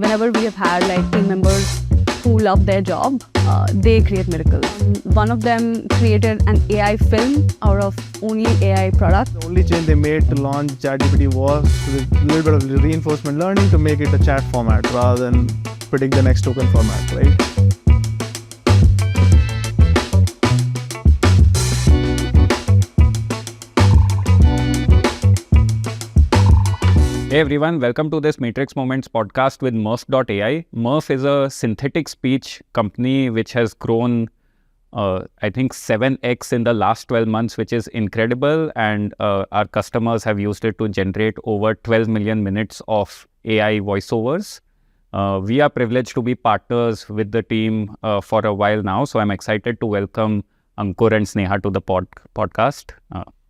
whenever we have had like team members who love their job, they create miracles. One of them created an AI film out of only AI product. The only change they made to launch ChatGPT was with a little bit of reinforcement learning to make it a chat format rather than predict the next token format, right? Hey everyone, welcome to this Matrix Moments podcast with Murf.ai. Murf is a synthetic speech company which has grown, I think 7x in the last 12 months, which is incredible. And our customers have used it to generate over 12 million minutes of AI voiceovers. We are privileged to be partners with the team for a while now. So I'm excited to welcome Ankur and Sneha to the podcast.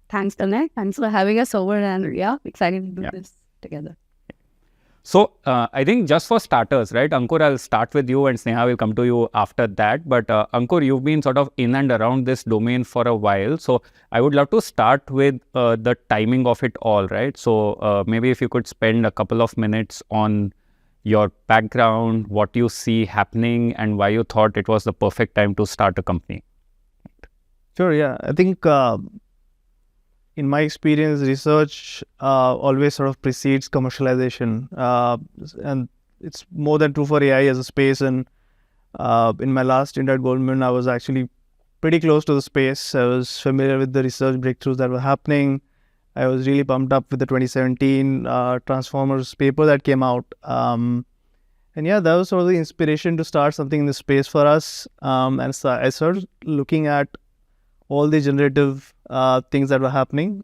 Thanks, Tanay. Thanks for having us over, and excited to do this together. So I think just for starters, right, Ankur, I'll start with you and Sneha will come to you after that. But Ankur, you've been sort of in and around this domain for a while. So I would love to start with the timing of it all, right? So maybe if you could spend a couple of minutes on your background, what you see happening and why you thought it was the perfect time to start a company. Sure, yeah. I think in my experience, research always sort of precedes commercialization. And it's more than true for AI as a space. And in my last stint at Goldman, I was actually pretty close to the space. I was familiar with the research breakthroughs that were happening. I was really pumped up with the 2017 Transformers paper that came out. And yeah, that was sort of the inspiration to start something in this space for us. And so I started looking at all the generative things that were happening,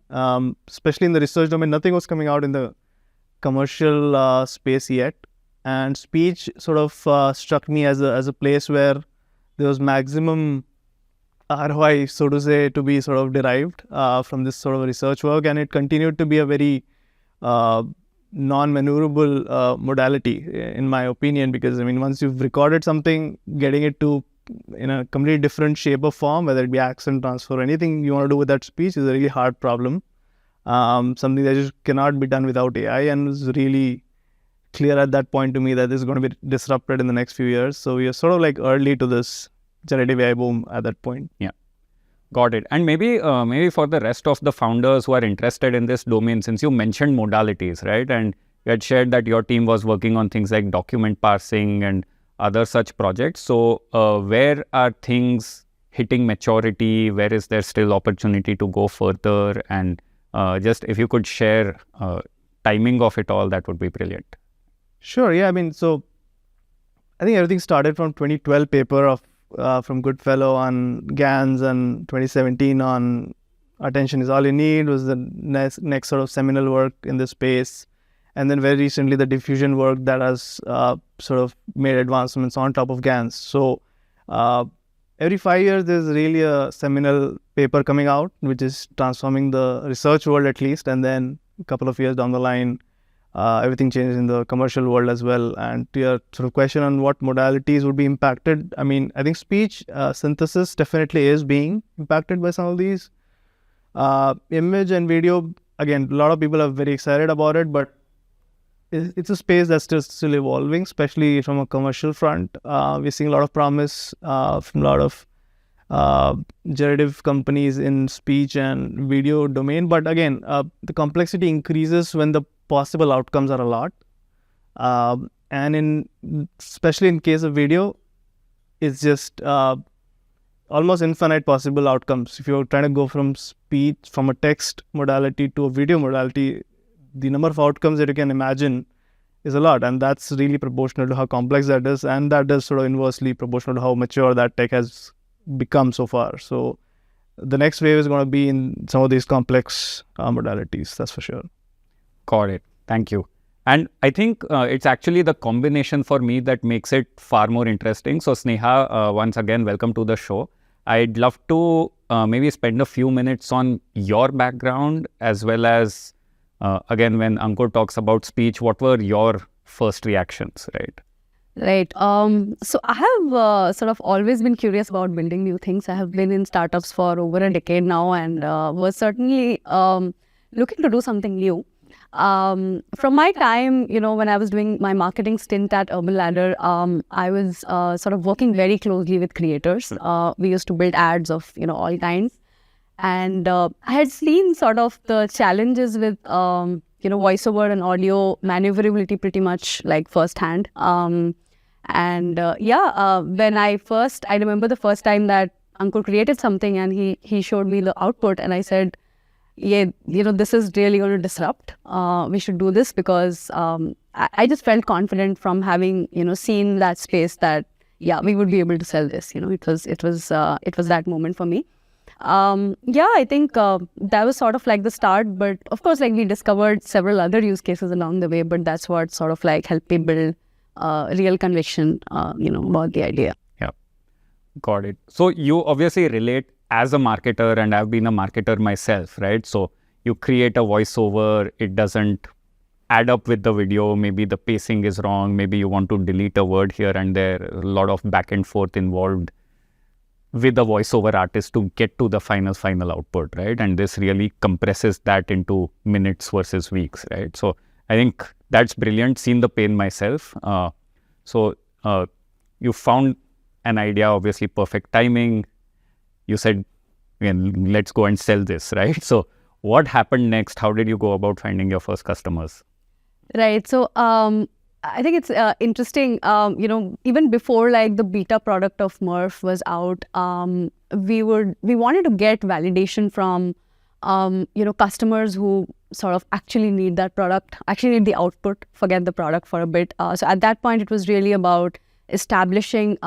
especially in the research domain. Nothing was coming out in the commercial space yet. And speech sort of struck me as a place where there was maximum ROI, so to say, to be sort of derived from this sort of research work. And it continued to be a very non-maneuverable modality, in my opinion, because I mean, once you've recorded something, getting it to in a completely different shape or form, whether it be accent transfer or anything you want to do with that speech, is a really hard problem. Something that just cannot be done without AI, and it was really clear at that point to me that this is going to be disrupted in the next few years. So we are sort of like early to this generative AI boom at that point. Yeah, got it. And maybe for the rest of the founders who are interested in this domain, since you mentioned modalities, right? And you had shared that your team was working on things like document parsing and other such projects. So where are things hitting maturity? Where is there still opportunity to go further? And just if you could share timing of it all, that would be brilliant. Sure. Yeah. I mean, so I think everything started from 2012 paper of from Goodfellow on GANs, and 2017 on Attention is All You Need was the next sort of seminal work in this space. And then very recently, the diffusion work that has sort of made advancements on top of GANs. So every 5 years, there's really a seminal paper coming out, which is transforming the research world at least. And then a couple of years down the line, everything changes in the commercial world as well. And to your sort of question on what modalities would be impacted, I mean, I think speech synthesis definitely is being impacted by some of these. Image and video, again, a lot of people are very excited about it, but it's a space that's still evolving, especially from a commercial front. We're seeing a lot of promise from a lot of generative companies in speech and video domain. But again, the complexity increases when the possible outcomes are a lot. And especially in case of video, it's just almost infinite possible outcomes. If you're trying to go from speech, from a text modality to a video modality, the number of outcomes that you can imagine is a lot, and that's really proportional to how complex that is, and that is sort of inversely proportional to how mature that tech has become so far. So the next wave is going to be in some of these complex modalities, that's for sure. Got it. Thank you. And I think it's actually the combination for me that makes it far more interesting. So Sneha, once again, welcome to the show. I'd love to maybe spend a few minutes on your background, as well as again, when Ankur talks about speech, what were your first reactions, right? Right. So I have sort of always been curious about building new things. I have been in startups for over a decade now, and was certainly looking to do something new. From my time, when I was doing my marketing stint at Urban Ladder, I was sort of working very closely with creators. We used to build ads of, all kinds. And I had seen sort of the challenges with, voiceover and audio maneuverability pretty much like firsthand. When I remember the first time that Ankur created something and he showed me the output and I said, yeah, this is really going to disrupt. We should do this because I just felt confident from having, seen that space that, we would be able to sell this. It was that moment for me. I think that was sort of like the start. But of course, like we discovered several other use cases along the way. But that's what sort of like helped me build real conviction, about the idea. Yeah, got it. So you obviously relate as a marketer, and I've been a marketer myself, right? So you create a voiceover, it doesn't add up with the video, maybe the pacing is wrong, maybe you want to delete a word here and there, a lot of back and forth involved with the voiceover artist to get to the final output, right? And this really compresses that into minutes versus weeks, right? So I think that's brilliant, seen the pain myself. You found an idea, obviously perfect timing. You said, let's go and sell this, right? So what happened next? How did you go about finding your first customers? Right. So I think it's interesting, even before like the beta product of Murf was out, we wanted to get validation from, customers who sort of actually need that product, actually need the output, forget the product for a bit. So at that point, it was really about establishing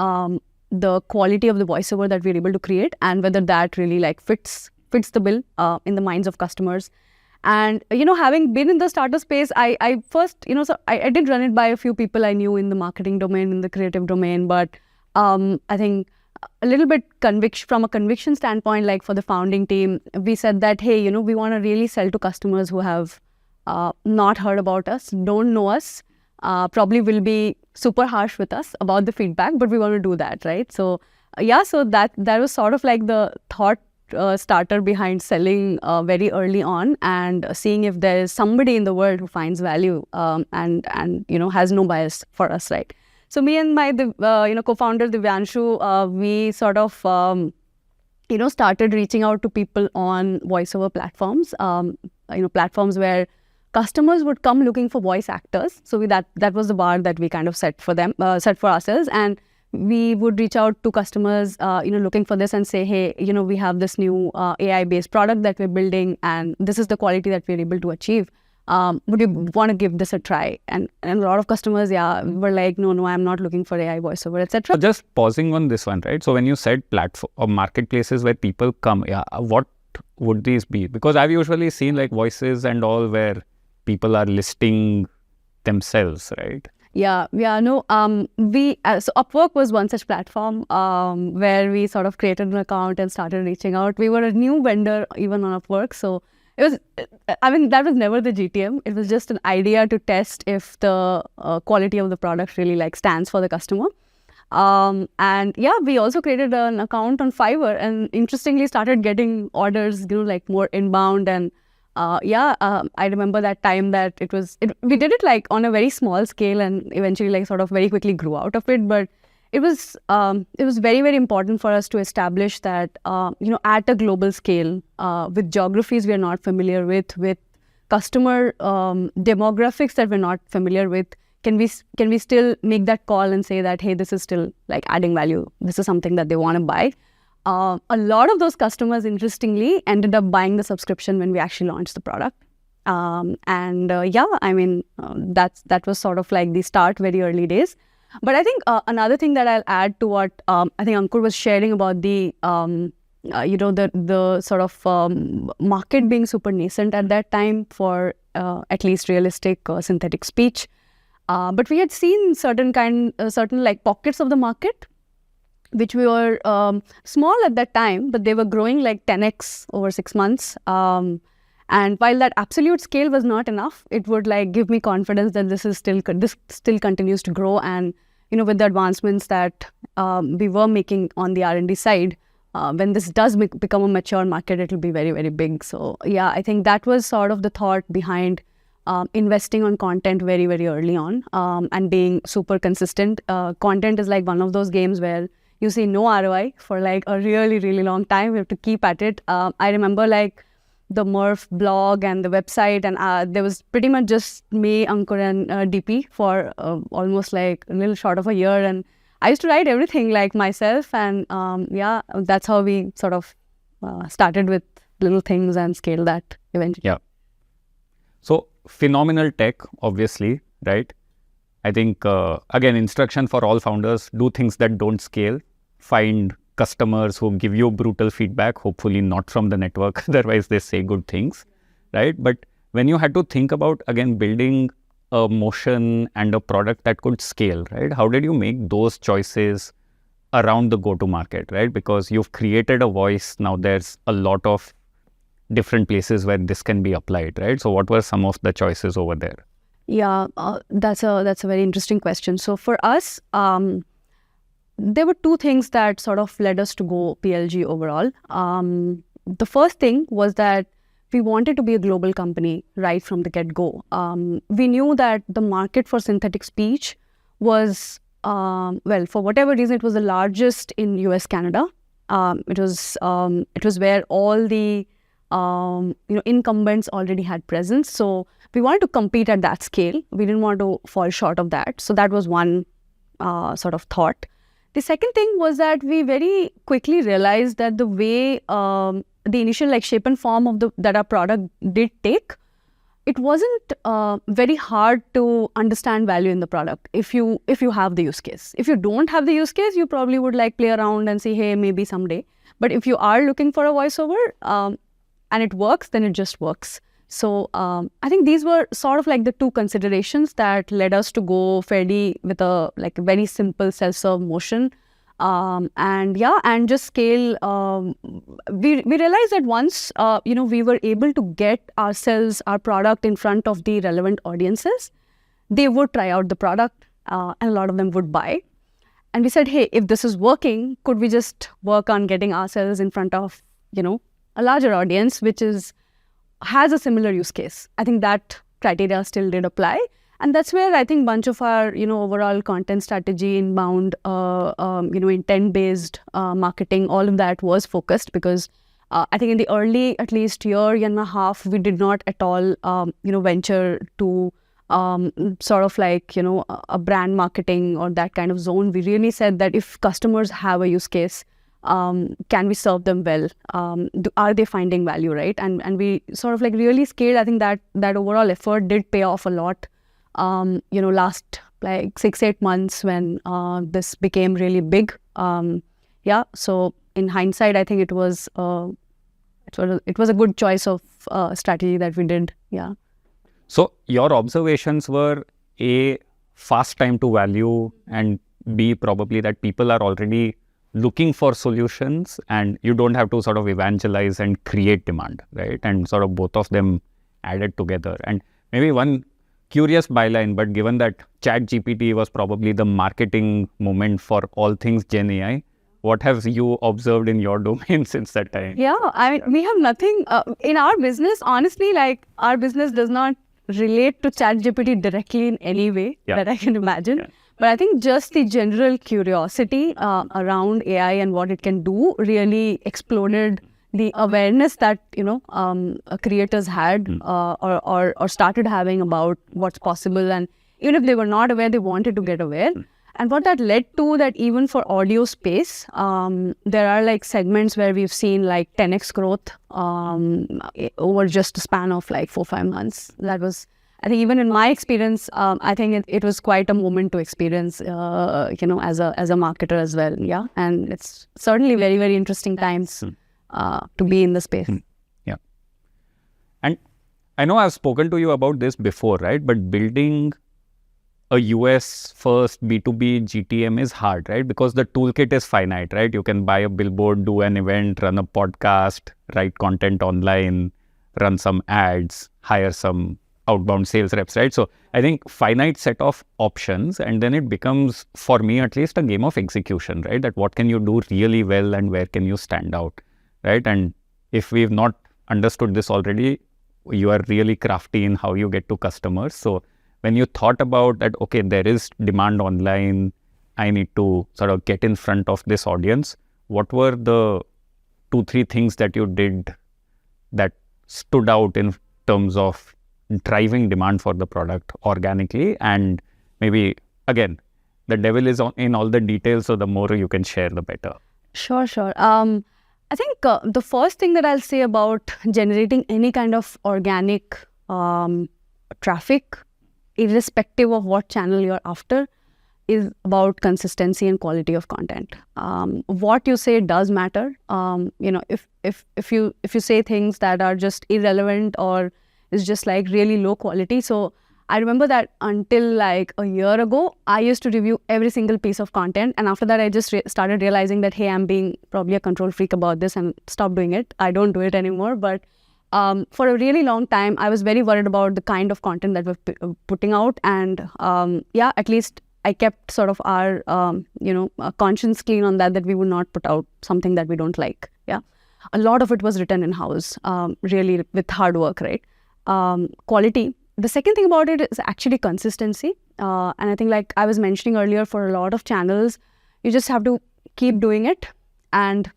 the quality of the voiceover that we're able to create and whether that really like fits the bill in the minds of customers. And, having been in the startup space, I first, I did run it by a few people I knew in the marketing domain, in the creative domain, but I think a little bit from a conviction standpoint, like for the founding team, we said that, hey, we want to really sell to customers who have not heard about us, don't know us, probably will be super harsh with us about the feedback, but we want to do that, right? So, so that was sort of like the thought starter behind selling very early on and seeing if there is somebody in the world who finds value and has no bias for us, right? So me and my co-founder Divyanshu, we sort of started reaching out to people on voiceover platforms, platforms where customers would come looking for voice actors. So that was the bar that we kind of set for ourselves, and we would reach out to customers, looking for this and say, hey, we have this new AI-based product that we're building, and this is the quality that we're able to achieve. Would you want to give this a try? And a lot of customers, were like, no, I'm not looking for AI voiceover, etc. So just pausing on this one, right? So when you said platform or marketplaces where people come, what would these be? Because I've usually seen like voices and all where people are listing themselves, right? So Upwork was one such platform where we sort of created an account and started reaching out. We were a new vendor even on Upwork, so it was, that was never the GTM. It was just an idea to test if the quality of the product really like stands for the customer. We also created an account on Fiverr and interestingly started getting orders, like more inbound and I remember that time that we did it like on a very small scale and eventually like sort of very quickly grew out of it. But it was very, very important for us to establish that, at a global scale, with geographies we are not familiar with customer demographics that we're not familiar with, can we still make that call and say that, hey, this is still like adding value. This is something that they want to buy. A lot of those customers, interestingly, ended up buying the subscription when we actually launched the product. That was sort of like the start, very early days. But I think another thing that I'll add to what I think Ankur was sharing about the sort of market being super nascent at that time for at least realistic synthetic speech. But we had seen certain like pockets of the market which we were small at that time, but they were growing like 10x over 6 months. And while that absolute scale was not enough, it would like give me confidence that this still continues to grow. And with the advancements that we were making on the R&D side, when this does become a mature market, it will be very, very big. So I think that was sort of the thought behind investing on content very, very early on and being super consistent. Content is like one of those games where you see no ROI for like a really, really long time. You have to keep at it. I remember like the Murf blog and the website, and there was pretty much just me, Ankur, and DP for almost like a little short of a year. And I used to write everything like myself, and that's how we sort of started with little things and scaled that eventually. Yeah. So phenomenal tech, obviously, right? I think, again, instruction for all founders, do things that don't scale, find customers who give you brutal feedback, hopefully not from the network, otherwise they say good things, right? But when you had to think about, again, building a motion and a product that could scale, right? How did you make those choices around the go-to-market, right? Because you've created a voice, now there's a lot of different places where this can be applied, right? So what were some of the choices over there? Yeah, that's a very interesting question. So for us, there were two things that sort of led us to go PLG overall. The first thing was that we wanted to be a global company right from the get-go. We knew that the market for synthetic speech was, for whatever reason, it was the largest in US, Canada. It was where all the incumbents already had presence. So we wanted to compete at that scale. We didn't want to fall short of that. So that was one sort of thought. The second thing was that we very quickly realized that the way the initial like shape and form of that our product did take, it wasn't very hard to understand value in the product if you have the use case. If you don't have the use case, you probably would like play around and say, hey, maybe someday. But if you are looking for a voiceover and it works, then it just works. So I think these were sort of like the two considerations that led us to go fairly with a very simple self-serve motion. And just scale. We realized that once we were able to get our product in front of the relevant audiences, they would try out the product and a lot of them would buy. And we said, hey, if this is working, could we just work on getting ourselves in front of a larger audience which has a similar use case? I think that criteria still did apply. And that's where I think bunch of our, overall content strategy, inbound, intent-based marketing, all of that was focused because I think in the early, at least year and a half, we did not at all, venture to sort of like, a brand marketing or that kind of zone. We really said that if customers have a use case, can we serve them well? Are they finding value, right? And we sort of like really scaled. I think that overall effort did pay off a lot. Last like 6-8 months when this became really big. So in hindsight, I think it was a good choice of strategy that we did. Yeah. So your observations were A, fast time to value, and B, probably that people are already looking for solutions and you don't have to sort of evangelize and create demand, right? And sort of both of them added together. And maybe one curious byline, but given that ChatGPT was probably the marketing moment for all things GenAI, what have you observed in your domain since that time? Yeah, I mean, we have nothing in our business. Honestly, like our business does not relate to ChatGPT directly in any way that I can imagine. Yeah. But I think just the general curiosity around AI and what it can do really exploded the awareness that creators had or started having about what's possible. And even if they were not aware, they wanted to get aware. And what that led to, that even for audio space, there are like segments where we've seen like 10x growth over just a span of like 4-5 months. That was, I think, even in my experience, I think it was quite a moment to experience, as a marketer as well. Yeah, and it's certainly very, very interesting times to be in the space. Yeah, and I know I've spoken to you about this before, right? But building a US first B2B GTM is hard, right? Because the toolkit is finite, right? You can buy a billboard, do an event, run a podcast, write content online, run some ads, hire some outbound sales reps, right? So I think finite set of options, and then it becomes, for me at least, a game of execution, right? That what can you do really well and where can you stand out, right? And if we've not understood this already, you are really crafty in how you get to customers. So when you thought about that, okay, there is demand online, I need to sort of get in front of this audience, what were the 2-3 things that you did that stood out in terms of driving demand for the product organically? And maybe, again, the devil is in all the details, so the more you can share, the better. Sure. I think the first thing that I'll say about generating any kind of organic traffic, irrespective of what channel you're after, is about consistency and quality of content. What you say does matter. If you say things that are just irrelevant or is just like really low quality. So I remember that until like a year ago, I used to review every single piece of content. And after that, I just started realizing that, hey, I'm being probably a control freak about this and stopped doing it. I don't do it anymore. But for a really long time, I was very worried about the kind of content that we're putting out. And at least I kept sort of our, conscience clean on that we would not put out something that we don't like. Yeah. A lot of it was written in-house, really with hard work, right? Quality. The second thing about it is actually consistency. And I think, like I was mentioning earlier, for a lot of channels, you just have to keep doing it. And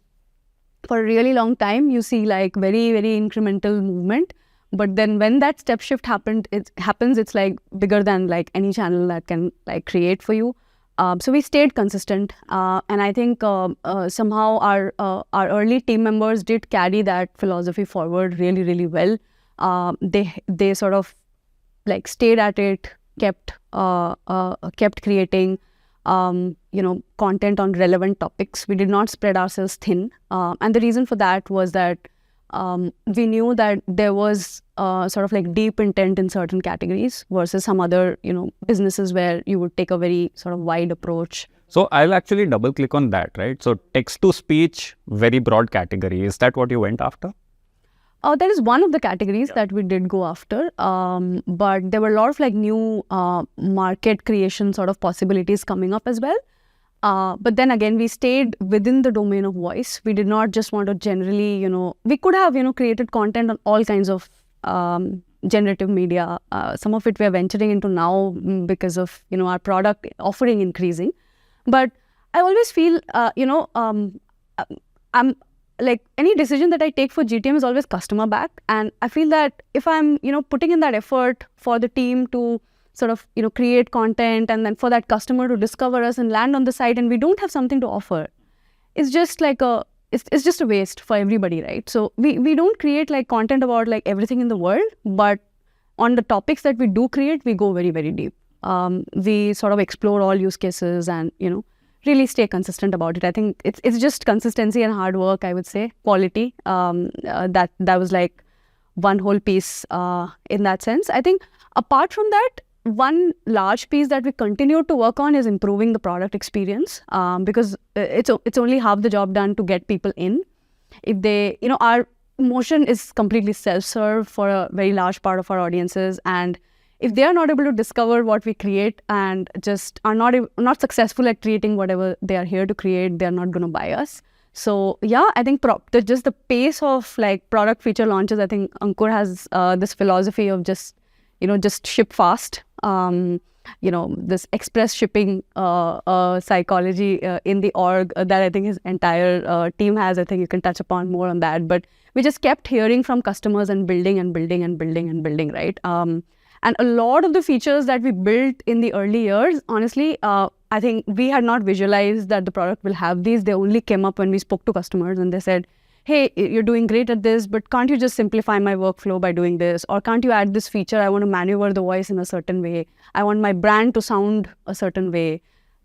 for a really long time, you see like very, very incremental movement. But then when that step shift happens, it's like bigger than like any channel that can like create for you. So we stayed consistent. And I think somehow our early team members did carry that philosophy forward really, really well. They sort of like stayed at it, kept creating, content on relevant topics. We did not spread ourselves thin. And the reason for that was that we knew that there was sort of like deep intent in certain categories versus some other, businesses where you would take a very sort of wide approach. So I'll actually double click on that, right? So text to speech, very broad category. Is that what you went after? That is one of the categories that we did go after, but there were a lot of like new market creation sort of possibilities coming up as well. But then again, we stayed within the domain of voice. We did not just want to generally, we could have, created content on all kinds of generative media. Some of it we are venturing into now because of, our product offering increasing. But I always feel, I'm like any decision that I take for GTM is always customer back. And I feel that if I'm, putting in that effort for the team to sort of, create content and then for that customer to discover us and land on the site and we don't have something to offer, it's just like it's just a waste for everybody, right? So we don't create like content about like everything in the world, but on the topics that we do create, we go very, very deep. We sort of explore all use cases and, really stay consistent about it. I think it's just consistency and hard work, I would say. Quality. That was like one whole piece in that sense. I think apart from that, one large piece that we continue to work on is improving the product experience, because it's only half the job done to get people in. If they, our motion is completely self-serve for a very large part of our audiences, and if they are not able to discover what we create and just are not successful at creating whatever they are here to create, they are not going to buy us. So yeah, I think just the pace of like product feature launches, I think Ankur has this philosophy of just ship fast. This express shipping psychology in the org that I think his entire team has. I think you can touch upon more on that. But we just kept hearing from customers and building, right? And a lot of the features that we built in the early years, honestly, I think we had not visualized that the product will have these. They only came up when we spoke to customers and they said, hey, you're doing great at this, but can't you just simplify my workflow by doing this? Or can't you add this feature? I want to maneuver the voice in a certain way. I want my brand to sound a certain way.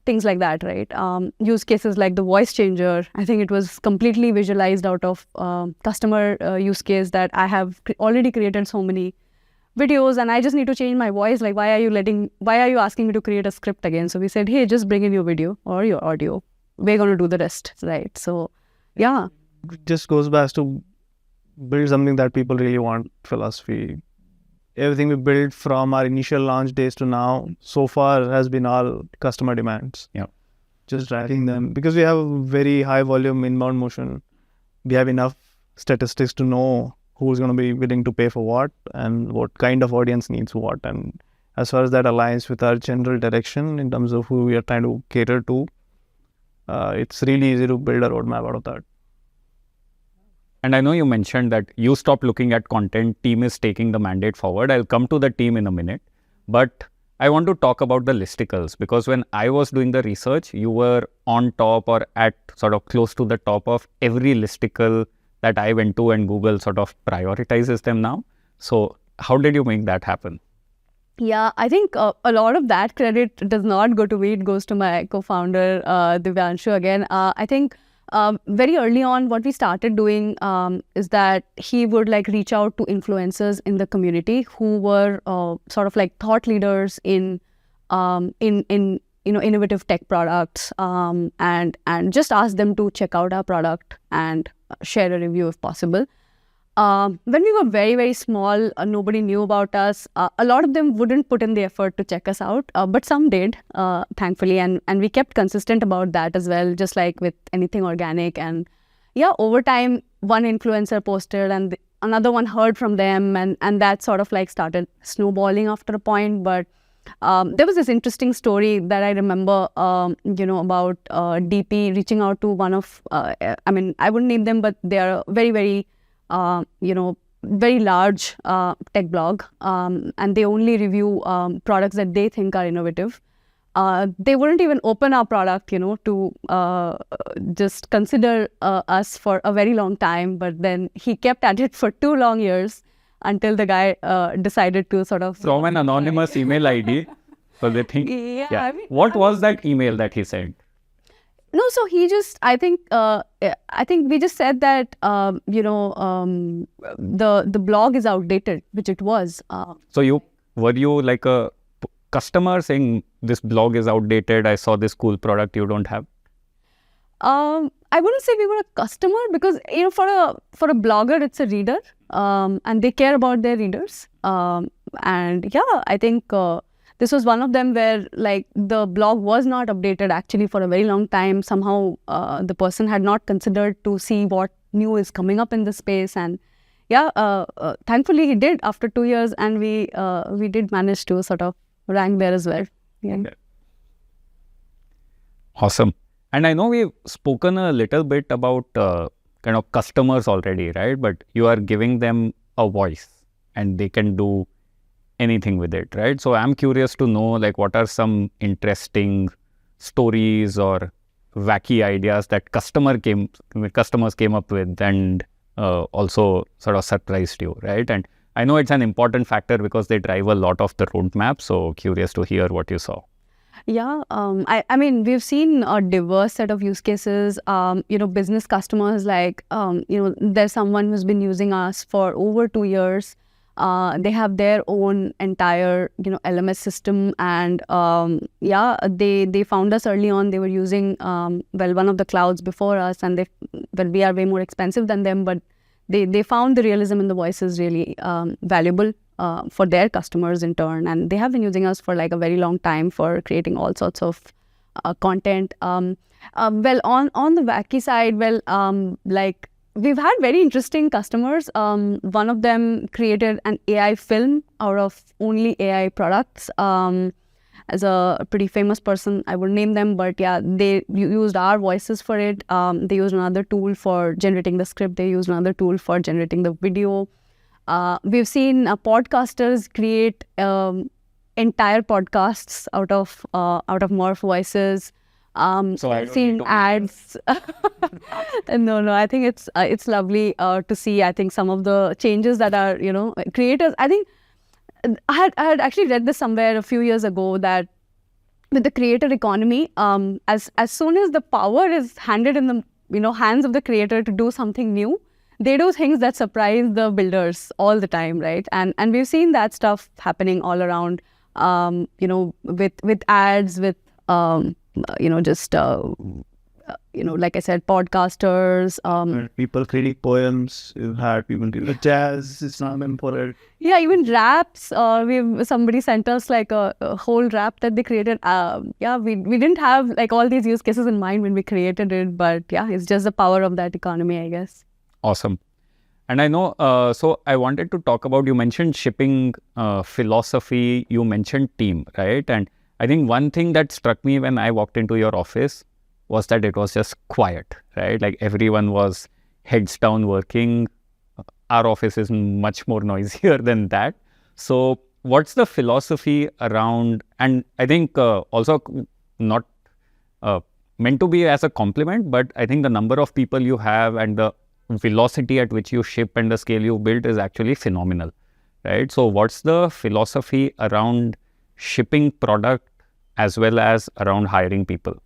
Things like that, right? Use cases like the voice changer. I think it was completely visualized out of customer use case that I have already created so many videos and I just need to change my voice. Like, why are you asking me to create a script again? So we said, hey, just bring in your video or your audio. We're going to do the rest, right? So, yeah. It just goes back to build something that people really want philosophy. Everything we built from our initial launch days to now, so far has been all customer demands. Yeah. Just tracking them because we have a very high volume inbound motion. We have enough statistics to know who's going to be willing to pay for what and what kind of audience needs what. And as far as that aligns with our general direction in terms of who we are trying to cater to, it's really easy to build a roadmap out of that. And I know you mentioned that you stopped looking at content, team is taking the mandate forward. I'll come to the team in a minute. But I want to talk about the listicles, because when I was doing the research, you were on top or at sort of close to the top of every listicle that I went to, and Google sort of prioritizes them now. So how did you make that happen? Yeah, I think a lot of that credit does not go to me. It goes to my co-founder, Divyanshu again. I think very early on, what we started doing is that he would like reach out to influencers in the community who were sort of like thought leaders in innovative tech products, and just ask them to check out our product and share a review if possible. When we were very, very small, nobody knew about us. A lot of them wouldn't put in the effort to check us out, but some did, thankfully. And we kept consistent about that as well, just like with anything organic. And yeah, over time, one influencer posted and another one heard from them. And that sort of like started snowballing after a point. But there was this interesting story that I remember, about DP reaching out to one of, I wouldn't name them, but they are very, very very large tech blog, and they only review products that they think are innovative. They wouldn't even open our product, to just consider us for a very long time. But then he kept at it for 2 long years until the guy decided to sort of... From an anonymous email ID. So they think... Yeah. What was that email that he sent? No, so he just, I think we just said that, the blog is outdated, which it was. So were you like a customer saying this blog is outdated, I saw this cool product you don't have? I wouldn't say we were a customer, because, for a blogger, it's a reader, and they care about their readers. And yeah, I think... this was one of them where like the blog was not updated actually for a very long time. Somehow the person had not considered to see what new is coming up in the space. And yeah, thankfully he did after 2 years, and we did manage to sort of rank there as well. Yeah. Okay. Awesome. And I know we've spoken a little bit about kind of customers already, right? But you are giving them a voice and they can do anything with it, right? So I'm curious to know, like, what are some interesting stories or wacky ideas that customers came up with and also sort of surprised you, right? And I know it's an important factor because they drive a lot of the roadmap. So curious to hear what you saw. Yeah, I mean, we've seen a diverse set of use cases. Business customers, like, there's someone who's been using us for over 2 years. They have their own entire, LMS system, and they found us early on. They were using one of the clouds before us, and we are way more expensive than them, but they found the realism in the voices really valuable for their customers in turn, and they have been using us for like a very long time for creating all sorts of content. On the wacky side, we've had very interesting customers. One of them created an AI film out of only AI products. As a pretty famous person, I won't name them, but yeah, they used our voices for it. They used another tool for generating the script. They used another tool for generating the video. We've seen podcasters create entire podcasts out of Murf voices. So I've seen ads. No, I think it's lovely to see. I think some of the changes that are, creators. I think I had actually read this somewhere a few years ago that with the creator economy, as soon as the power is handed in the hands of the creator to do something new, they do things that surprise the builders all the time, right? And we've seen that stuff happening all around. With ads, with like I said, podcasters. People creating poems. You've had people doing jazz. It's not important. Yeah, even raps. Somebody sent us like a whole rap that they created. We didn't have like all these use cases in mind when we created it, but yeah, it's just the power of that economy, I guess. Awesome. And I know, so I wanted to talk about, you mentioned shipping philosophy, you mentioned team, right? And I think one thing that struck me when I walked into your office was that it was just quiet, right? Like everyone was heads down working. Our office is much more noisier than that. So what's the philosophy around, and I think also not meant to be as a compliment, but I think the number of people you have and the velocity at which you ship and the scale you build is actually phenomenal, right? So what's the philosophy around shipping product as well as around hiring people?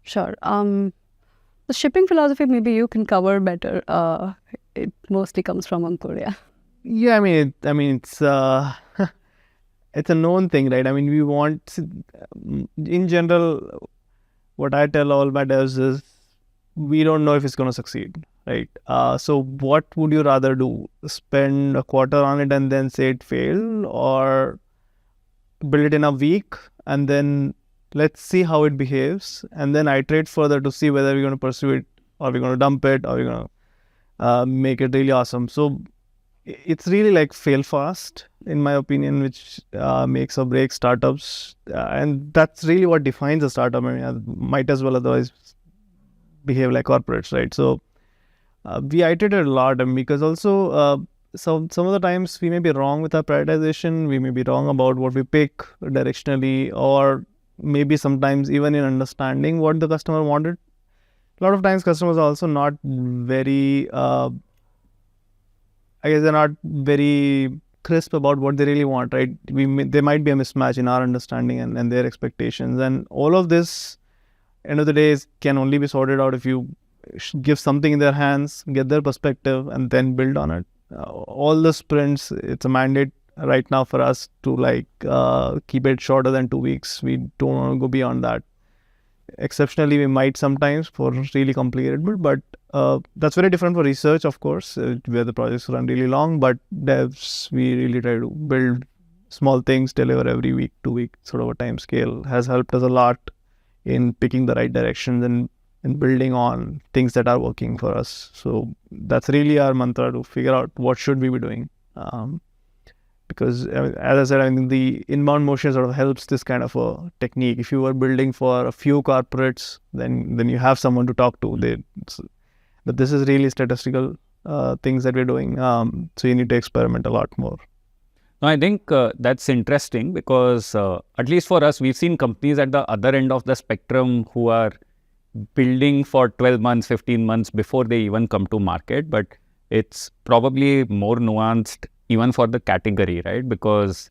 Sure. The shipping philosophy, maybe you can cover better. It mostly comes from Ankur, yeah. Yeah, I mean, it's it's a known thing, right? I mean, we want, in general, what I tell all my devs is, we don't know if it's going to succeed, right? So what would you rather do? Spend a quarter on it and then say it failed, or build it in a week and then let's see how it behaves and then iterate further to see whether we're going to pursue it, or we're going to dump it, or we're going to make it really awesome. So it's really like fail fast, in my opinion, which makes or breaks startups. And that's really what defines a startup. I mean, I might as well otherwise behave like corporates, right? So we iterated a lot, and because also some of the times we may be wrong with our prioritization, we may be wrong about what we pick directionally, or maybe sometimes even in understanding what the customer wanted. A lot of times customers are also not very, I guess they're not very crisp about what they really want, right? There might be a mismatch in our understanding and their expectations. And all of this, end of the day, can only be sorted out if you give something in their hands, get their perspective, and then build on it. All the sprints, it's a mandate right now for us to keep it shorter than 2 weeks. We don't want to go beyond that. Exceptionally, we might sometimes for really complicated build, but that's very different for research, of course, where the projects run really long. But devs, we really try to build small things, deliver every week, 2 week sort of a time scale, has helped us a lot in picking the right directions and building on things that are working for us. So that's really our mantra, to figure out what should we be doing. Because as I said, I mean, the inbound motion sort of helps this kind of a technique. If you were building for a few corporates, then you have someone to talk to. But this is really statistical things that we're doing. So you need to experiment a lot more. No, I think that's interesting because at least for us, we've seen companies at the other end of the spectrum who are building for 12 months, 15 months before they even come to market. But it's probably more nuanced even for the category, right? Because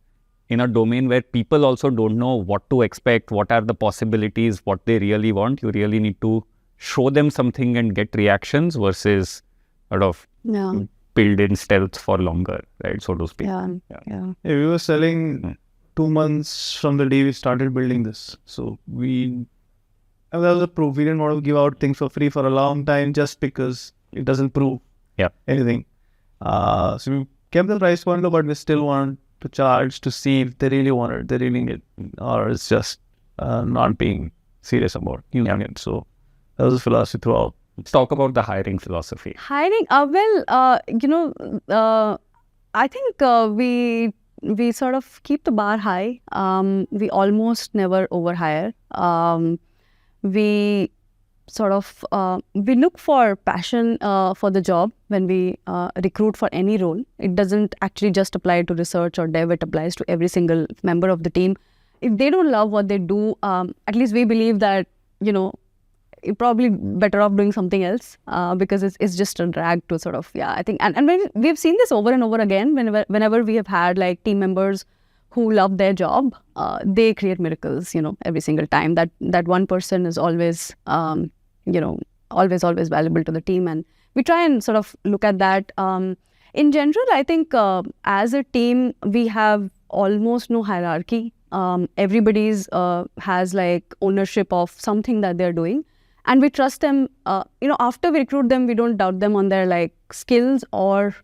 in a domain where people also don't know what to expect, what are the possibilities, what they really want, you really need to show them something and get reactions versus sort of build in stealth for longer, right? So to speak. Yeah. We were selling 2 months from the day we started building this. So that was a proof. We didn't want to give out things for free for a long time just because it doesn't prove anything. So we kept the price point low, but we still want to charge to see if they really want it, they really need it, or it's just not being serious about it. So that was the philosophy throughout. Let's talk about the hiring philosophy. Hiring, I think we sort of keep the bar high. We almost never overhire. We sort of we look for passion for the job when we recruit for any role. It doesn't actually just apply to research or dev. It applies to every single member of the team. If they don't love what they do, at least we believe that you're probably better off doing something else because it's just a drag to sort of I think and when we've seen this over and over again. Whenever we have had like team members who love their job, they create miracles. Every single time. That one person is always always valuable to the team, and we try and sort of look at that. In general, I think as a team, we have almost no hierarchy. Everybody's has like ownership of something that they're doing, and we trust them. After we recruit them, we don't doubt them on their like skills or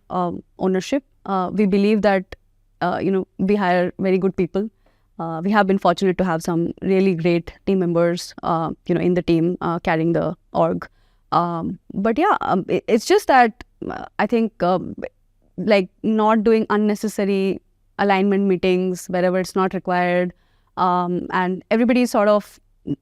ownership. We believe that we hire very good people. We have been fortunate to have some really great team members, in the team carrying the org. But it's just that I think like not doing unnecessary alignment meetings wherever it's not required, and everybody sort of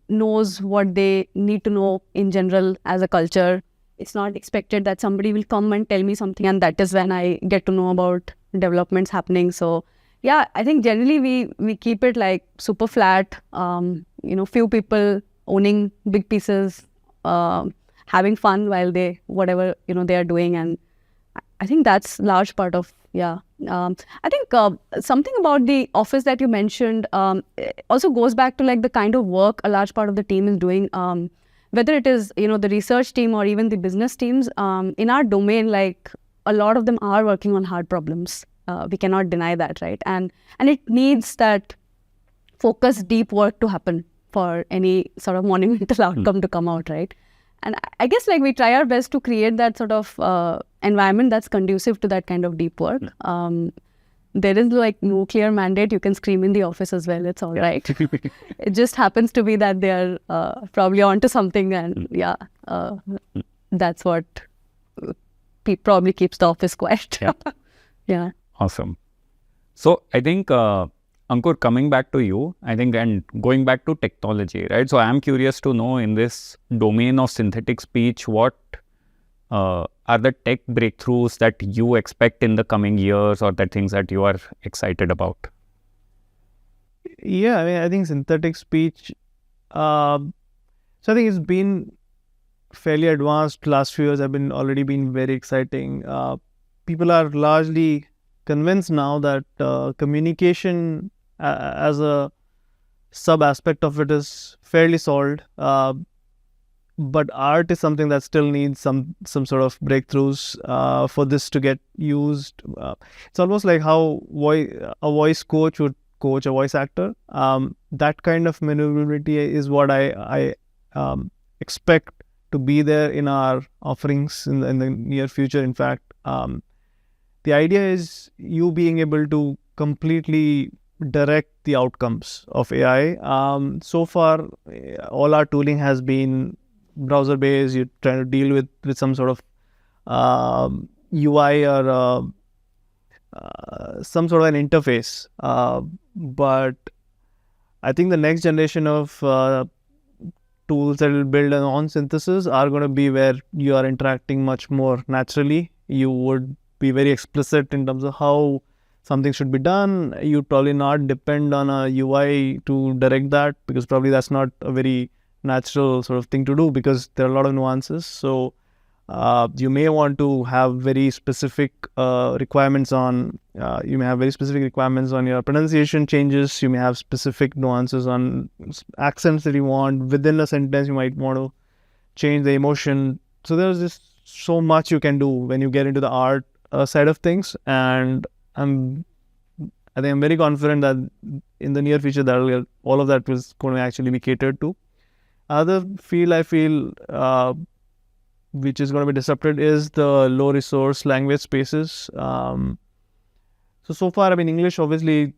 knows what they need to know in general as a culture. It's not expected that somebody will come and tell me something and that is when I get to know about developments happening. So yeah, I think generally we keep it like super flat, few people owning big pieces, having fun while they whatever they are doing. And I think that's large part of I think something about the office that you mentioned also goes back to like the kind of work a large part of the team is doing, whether it is the research team or even the business teams in our domain. Like a lot of them are working on hard problems. We cannot deny that, right? And it needs that focused, deep work to happen for any sort of monumental outcome to come out, right? And I guess like we try our best to create that sort of environment that's conducive to that kind of deep work. There is like no clear mandate. You can scream in the office as well. It's all right. It just happens to be that they're probably onto something, and that's what probably keeps the office quiet. Yeah. Awesome. So I think, Ankur, coming back to you, I think, and going back to technology, right? So I'm curious to know in this domain of synthetic speech, what are the tech breakthroughs that you expect in the coming years, or the things that you are excited about? Yeah, I mean, I think synthetic speech, so I think it's been fairly advanced. Last few years have already been very exciting. People are largely convinced now that communication as a sub aspect of it is fairly solved, but art is something that still needs some sort of breakthroughs for this to get used. It's almost like how a voice coach would coach a voice actor. That kind of maneuverability is what I expect to be there in our offerings in the near future. In fact, the idea is you being able to completely direct the outcomes of AI. So far, all our tooling has been browser-based. You're trying to deal with some sort of UI or some sort of an interface. But I think the next generation of tools that will build on synthesis are going to be where you are interacting much more naturally. You would be very explicit in terms of how something should be done. You'd probably not depend on a UI to direct that, because probably that's not a very natural sort of thing to do, because there are a lot of nuances. So you may want to have very specific requirements on your pronunciation changes. You may have specific nuances on accents that you want. Within a sentence, you might want to change the emotion. So there's just so much you can do when you get into the art side of things, and I think I'm very confident that in the near future that all of that is going to actually be catered to. Other field I feel which is going to be disrupted is the low resource language spaces. So far, I mean, English, obviously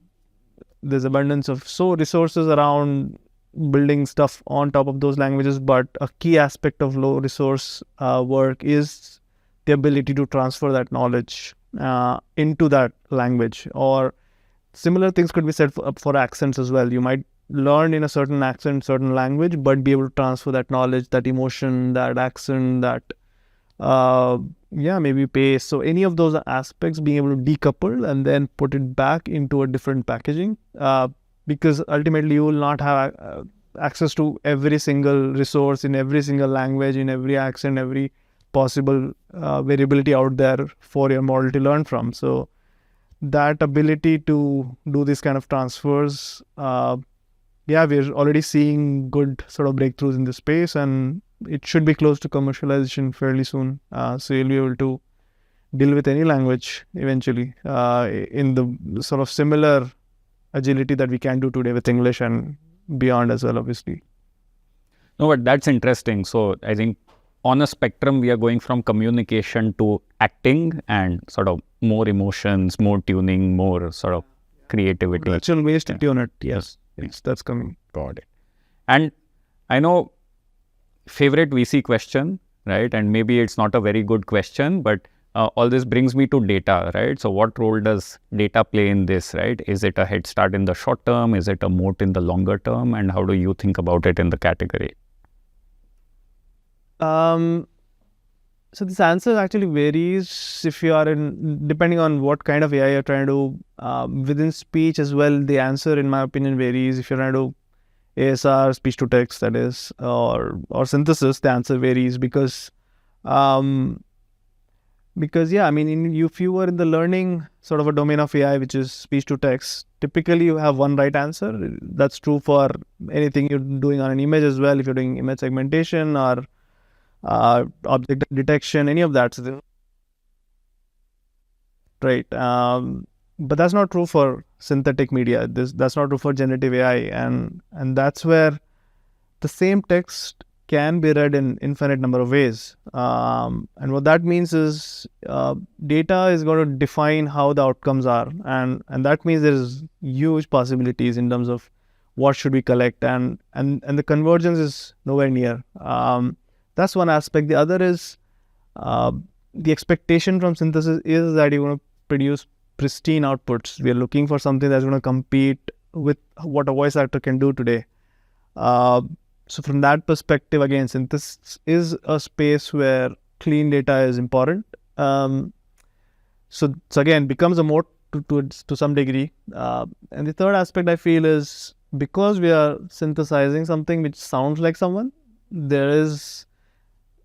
there's abundance of resources around building stuff on top of those languages, but a key aspect of low resource work is the ability to transfer that knowledge into that language. Or similar things could be said for accents as well. You might learn in a certain accent, certain language, but be able to transfer that knowledge, that emotion, that accent, that maybe pace. So any of those aspects, being able to decouple and then put it back into a different packaging, because ultimately you will not have access to every single resource in every single language, in every accent, every possible variability out there for your model to learn from. So that ability to do this kind of transfers, we're already seeing good sort of breakthroughs in this space, and it should be close to commercialization fairly soon. So you'll be able to deal with any language eventually in the sort of similar agility that we can do today with English and beyond as well, obviously. No, but that's interesting. So I think on a spectrum, we are going from communication to acting and sort of more emotions, more tuning, more sort of creativity. Natural ways to tune it. Yes, that's coming. Got it. And I know favorite VC question, right? And maybe it's not a very good question, but all this brings me to data, right? So what role does data play in this, right? Is it a head start in the short term? Is it a moat in the longer term? And how do you think about it in the category? So this answer actually varies if you are depending on what kind of AI you're trying to do. Within speech as well, the answer, in my opinion, varies. If you're trying to do ASR, speech to text, that is, or synthesis, the answer varies because yeah, I mean, if you were in the learning sort of a domain of AI, which is speech to text, typically you have one right answer. That's true for anything you're doing on an image as well. If you're doing image segmentation or object detection, any of that, right? But that's not true for synthetic media. That's not true for generative AI, and that's where the same text can be read in infinite number of ways. And what that means is data is going to define how the outcomes are, and that means there's huge possibilities in terms of what should we collect, and the convergence is nowhere near. That's one aspect. The other is the expectation from synthesis is that you're going to produce pristine outputs. We are looking for something that's going to compete with what a voice actor can do today. So from that perspective, again, synthesis is a space where clean data is important. So again, becomes a moat to some degree. And the third aspect I feel is because we are synthesizing something which sounds like someone, there is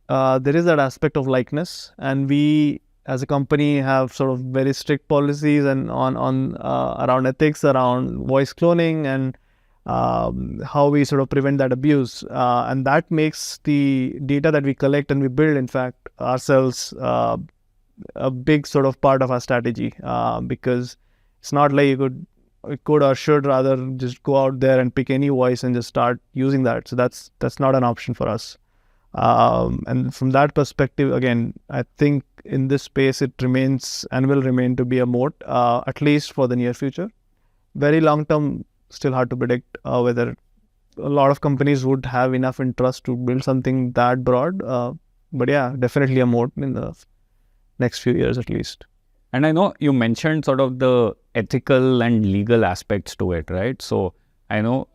that aspect of likeness, and we as a company have sort of very strict policies and on around ethics around voice cloning and how we sort of prevent that abuse, and that makes the data that we collect and we build, in fact, ourselves a big sort of part of our strategy, because it's not like you could or should rather just go out there and pick any voice and just start using that. So that's not an option for us. And from that perspective, again, I think in this space it remains and will remain to be a moat, at least for the near future. Very long term, still hard to predict whether a lot of companies would have enough interest to build something that broad. But yeah, definitely a moat in the next few years at least. And I know you mentioned sort of the ethical and legal aspects to it, right? So I know,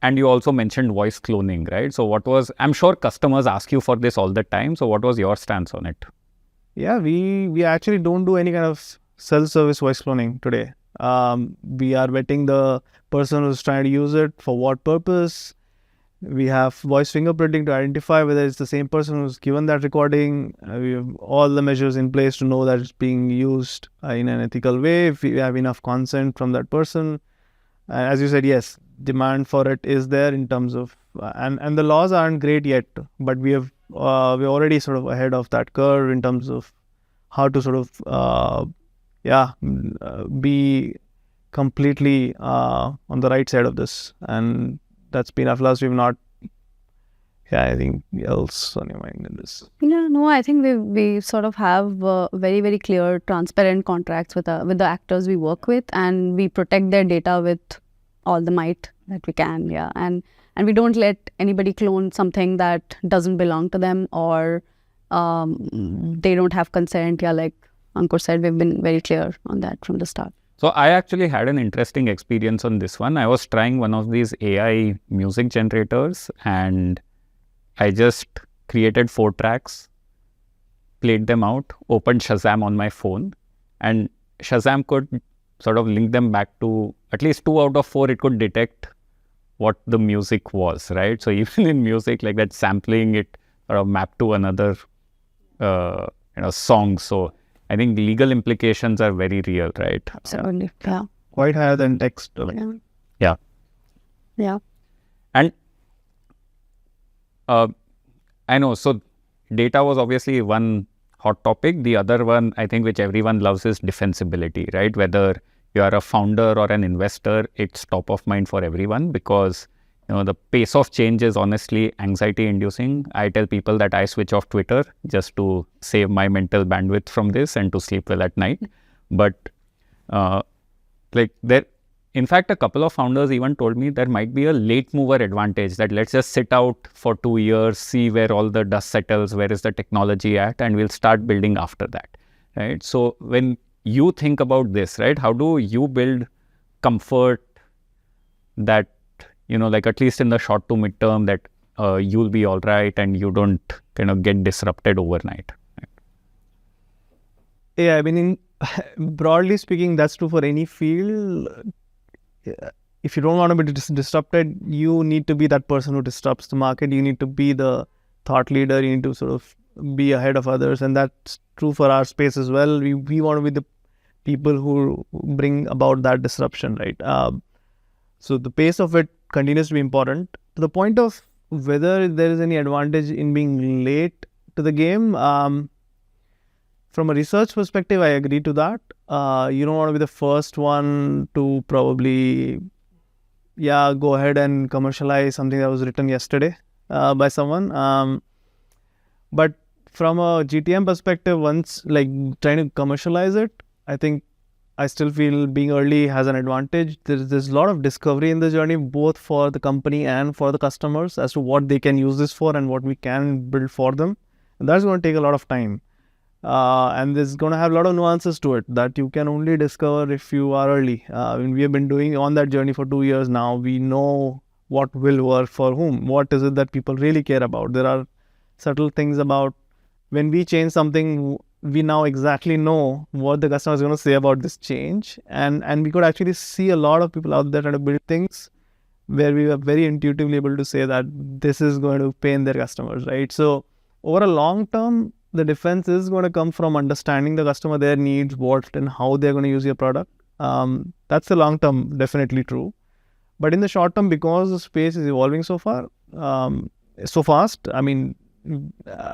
and you also mentioned voice cloning, right? So I'm sure customers ask you for this all the time. So what was your stance on it? Yeah, we actually don't do any kind of self-service voice cloning today. We are vetting the person who's trying to use it for what purpose. We have voice fingerprinting to identify whether it's the same person who's given that recording. We have all the measures in place to know that it's being used in an ethical way, if we have enough consent from that person. As you said, yes, demand for it is there in terms of, and the laws aren't great yet, but we're already sort of ahead of that curve in terms of how to sort of, be completely on the right side of this. And that's been our philosophy. We've not, anything else on your mind in this? Yeah, no, I think we sort of have very, very clear, transparent contracts with the actors we work with, and we protect their data with all the might that we can. Yeah, and we don't let anybody clone something that doesn't belong to them, or they don't have consent. Yeah, like Ankur said, we've been very clear on that from the start. So I actually had an interesting experience on this one. I was trying one of these AI music generators, and I just created 4 tracks, played them out, opened Shazam on my phone, and Shazam could sort of link them back to at least 2 out of 4. It could detect what the music was, right? So even in music, like that sampling, it sort of mapped to another song. So I think legal implications are very real, right? Absolutely, yeah. Quite higher than text. Yeah. And I know, so data was obviously one hot topic. The other one, I think, which everyone loves is defensibility, right? Whether you are a founder or an investor, it's top of mind for everyone because the pace of change is honestly anxiety inducing. I tell people that I switch off Twitter just to save my mental bandwidth from this and to sleep well at night. But in fact, a couple of founders even told me there might be a late mover advantage, that let's just sit out for 2 years, see where all the dust settles, where is the technology at, and we'll start building after that, right? So when you think about this, right, how do you build comfort that, like at least in the short to mid term, that you'll be all right and you don't kind of get disrupted overnight? Yeah, I mean, broadly speaking, that's true for any field. If you don't want to be disrupted, you need to be that person who disrupts the market. You need to be the thought leader. You need to sort of be ahead of others. And that's true for our space as well. We want to be the people who bring about that disruption, right? So the pace of it continues to be important. To the point of whether there is any advantage in being late to the game, from a research perspective, I agree to that. You don't want to be the first one to probably, go ahead and commercialize something that was written yesterday by someone. But from a GTM perspective, once trying to commercialize it, I think I still feel being early has an advantage. There's a lot of discovery in the journey, both for the company and for the customers, as to what they can use this for and what we can build for them. And that's going to take a lot of time. And there's going to have a lot of nuances to it that you can only discover if you are early. We have been doing on that journey for 2 years now. We know what will work for whom. What is it that people really care about? There are subtle things about when we change something, we now exactly know what the customer is going to say about this change. And we could actually see a lot of people out there trying to build things where we were very intuitively able to say that this is going to pain their customers, right? So over a long term, the defense is going to come from understanding the customer, their needs, what and how they're going to use your product. That's the long term, definitely true. But in the short term, because the space is evolving so fast, I mean,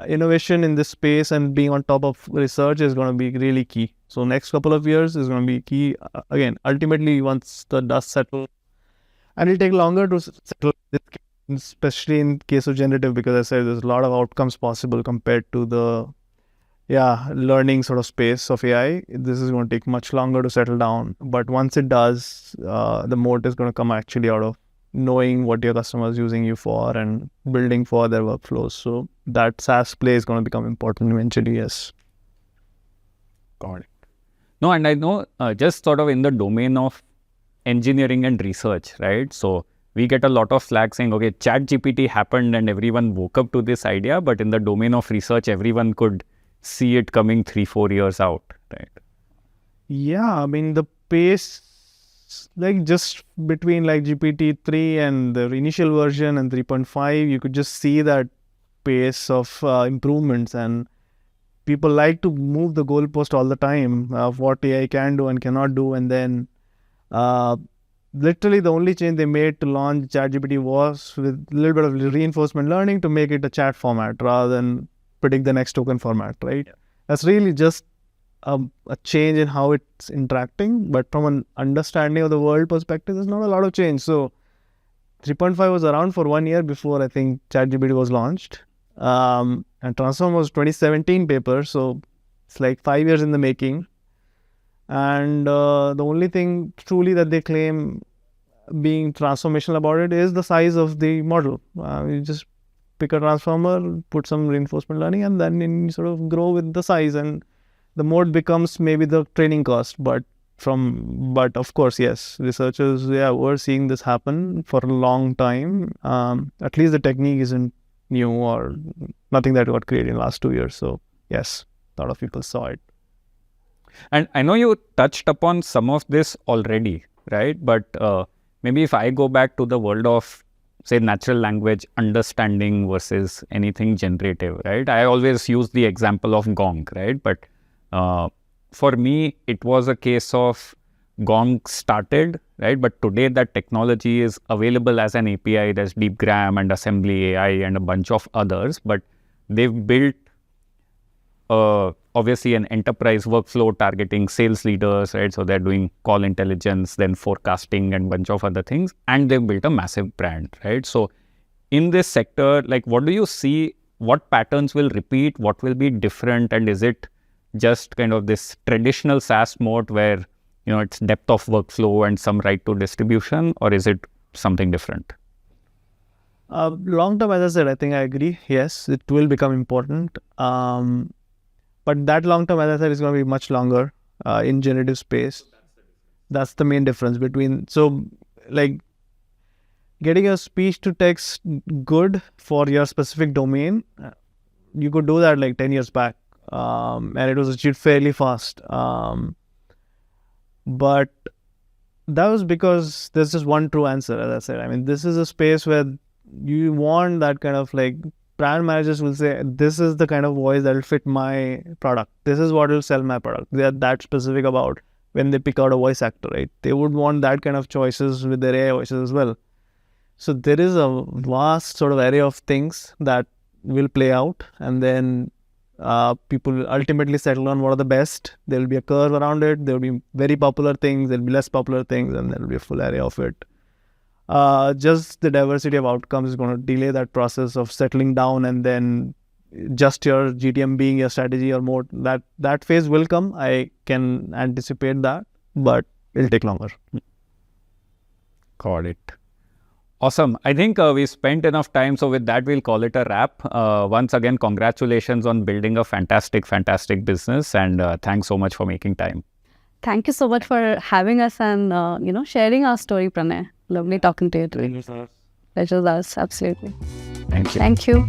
innovation in this space and being on top of research is going to be really key. So next couple of years is going to be key. Again, ultimately, once the dust settles, and it'll take longer to settle, especially in case of generative, because I said there's a lot of outcomes possible compared to the learning sort of space of AI. This is going to take much longer to settle down. But once it does, the moat is going to come actually out of knowing what your customer is using you for and building for their workflows. So that SaaS play is going to become important eventually, yes. Got it. No, and I know just sort of in the domain of engineering and research, right? So we get a lot of slack saying, okay, ChatGPT happened and everyone woke up to this idea, but in the domain of research, everyone could see it coming 3-4 years out, right? Yeah, I mean, the pace, just between GPT-3 and the initial version and 3.5, you could just see that pace of improvements, and people like to move the goalpost all the time of what AI can do and cannot do. And then literally the only change they made to launch ChatGPT was with a little bit of reinforcement learning to make it a chat format rather than predict the next token format, right? Yeah. That's really just a change in how it's interacting. But from an understanding of the world perspective, there's not a lot of change. So 3.5 was around for 1 year before I think ChatGPT was launched. And Transform was 2017 paper. So it's 5 years in the making. And the only thing truly that they claim being transformational about it is the size of the model. You just pick a transformer, put some reinforcement learning, and then you sort of grow with the size, and the mode becomes maybe the training cost. But of course, yes, researchers were seeing this happen for a long time. At least the technique isn't new or nothing that got created in the last 2 years. So yes, a lot of people saw it. And I know you touched upon some of this already, right? But maybe if I go back to the world of, say, natural language understanding versus anything generative, right? I always use the example of Gong, right? But for me, it was a case of Gong started, right? But today that technology is available as an API. There's DeepGram and Assembly AI and a bunch of others. But they've built obviously an enterprise workflow targeting sales leaders, right? So they're doing call intelligence, then forecasting and bunch of other things. And they've built a massive brand, right? So in this sector, what do you see? What patterns will repeat? What will be different? And is it just kind of this traditional SaaS mode where it's depth of workflow and some right to distribution, or is it something different? Long term, as I said, I think I agree. Yes, it will become important. But that long term, as I said, is going to be much longer in generative space. That's the main difference between, so like getting your speech to text good for your specific domain, you could do that like 10 years back. And it was achieved fairly fast. But that was because there's just one true answer, as I said. I mean, this is a space where you want that kind of like, brand managers will say, this is the kind of voice that will fit my product. This is what will sell my product. They are that specific about when they pick out a voice actor, right? They would want that kind of choices with their AI voices as well. So there is a vast sort of array of things that will play out, and then people will ultimately settle on what are the best. There will be a curve around it. There will be very popular things. There will be less popular things, and there will be a full array of it. Just the diversity of outcomes is going to delay that process of settling down, and then just your GTM being your strategy or more. That phase will come. I can anticipate that, but it'll take longer. Got it. Awesome. I think we spent enough time. So with that, we'll call it a wrap. Once again, congratulations on building a fantastic business. And thanks so much for making time. Thank you so much for having us and, sharing our story, Pranay. Lovely talking to you today. Pleasure's ours, absolutely. Thank you. Thank you.